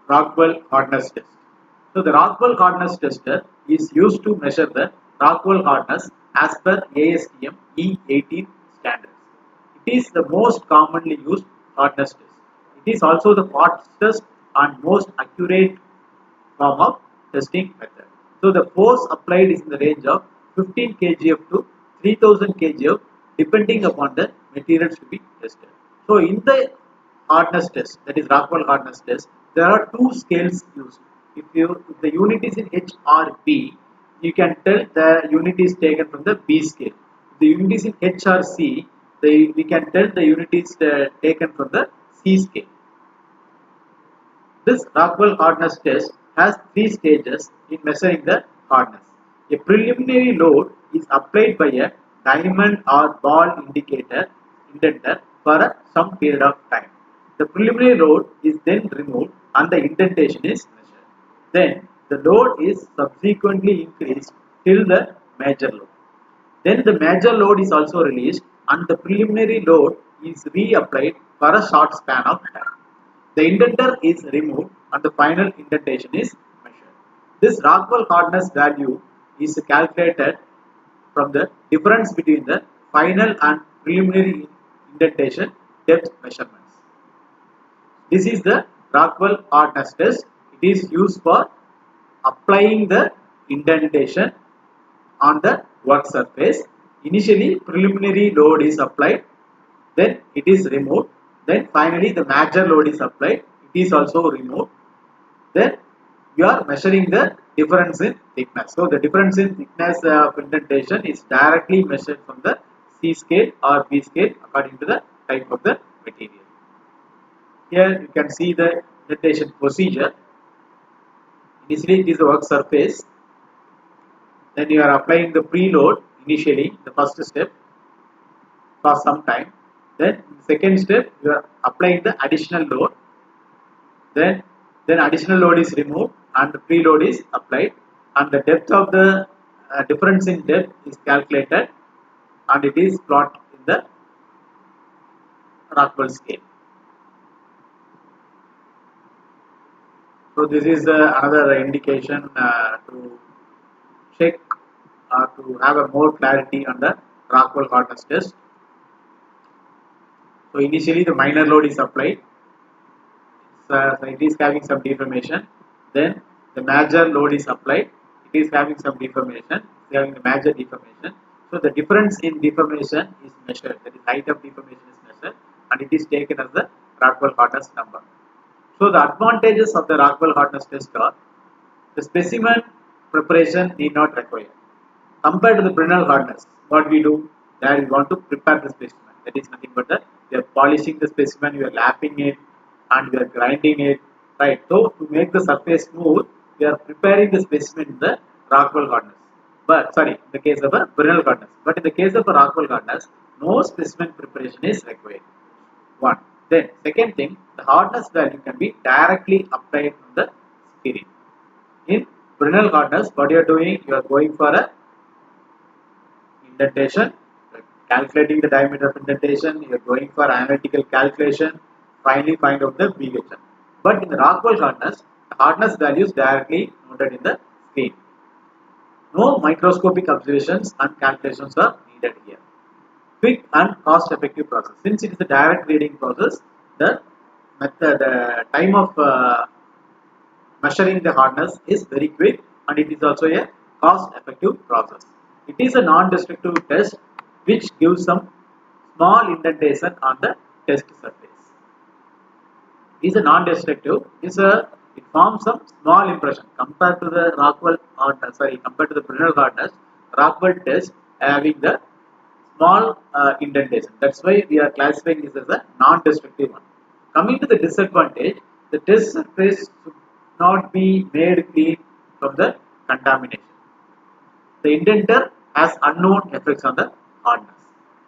Rockwell hardness test. So the Rockwell hardness tester is used to measure the Rockwell hardness as per ASTM E18 standards. It is the most commonly used hardness test. It is also the fastest and most accurate form of testing method. So the force applied is in the range of 15 kgf to 3000 kgf depending upon the materials to be tested. So in the hardness test, that is Rockwell hardness test, there are two scales used. If the unit is in HRB, you can tell the unit is taken from the B scale. If the unit is in HRC, we can tell the unit is taken from the C scale. This Rockwell hardness test has three stages in measuring the hardness. A preliminary load is applied by a diamond or ball indenter for some period of time. The preliminary load is then removed and the indentation is measured. Then the load is subsequently increased till the major load. Then the major load is also released and the preliminary load is reapplied for a short span of time. The indenter is removed and the final indentation is measured. This Rockwell hardness value is calculated from the difference between the final and preliminary indentation depth measurements. This is the Rockwell hardness test. It is used for applying the indentation on the work surface. Initially, preliminary load is applied, then it is removed, then finally the major load is applied, it is also removed, then you are measuring the difference in thickness. So the difference in thickness of indentation is directly measured from the C scale or B scale according to the type of the material. Here you can see the indentation procedure. Initially it is the work surface, then you are applying the preload initially, the first step for some time. Then second step you are applying the additional load. Then additional load is removed and the preload is applied, and the depth of the difference in depth is calculated and it is plotted in the Rockwell scale. So this is another indication to check or to have a more clarity on the Rockwell hardness test. So initially the minor load is applied, so it is having some deformation. Then the major load is applied, it is having some deformation, it is having a major deformation. So the difference in deformation is measured, that is height of deformation is measured and it is taken as the Rockwell hardness number. So the advantages of the Rockwell hardness test are: the specimen preparation need not require. Compared to the Brinell hardness, what we do, there we want to prepare the specimen. That is nothing but we are polishing the specimen, we are lapping it and we are grinding it, right? So to make the surface smooth, we are preparing the specimen in the Rockwell hardness. But sorry, in the case of a Brinell hardness. But in the case of a Rockwell hardness, no specimen preparation is required. One. Then second thing, the hardness value can be directly applied on the spirit. In Brinell hardness, what you are doing, you are going for a indentation, calculating the diameter of indentation, you are going for analytical calculation, finally find out the BHM. But in the Rockwell hardness, the hardness values directly noted in the screen. No microscopic observations and calculations are needed here. Quick and cost effective process. Since it is a direct reading process, the time of measuring the hardness is very quick and it is also a cost effective process. It is a non-destructive test which gives some small indentation on the test surface. It is a non-destructive, it forms some small impression compared to the Rockwell hardness, compared to the Brinell hardness. Rockwell test having the small indentation. That's why we are classifying this as a non-destructive one. Coming to the disadvantage, the test surface should not be made clean from the contamination. The indenter has unknown effects on the hardness.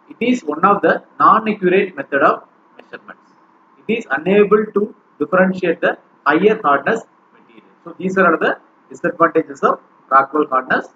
It is one of the non-accurate method of measurements. It is unable to differentiate the higher hardness material. So these are the disadvantages of Rockwell hardness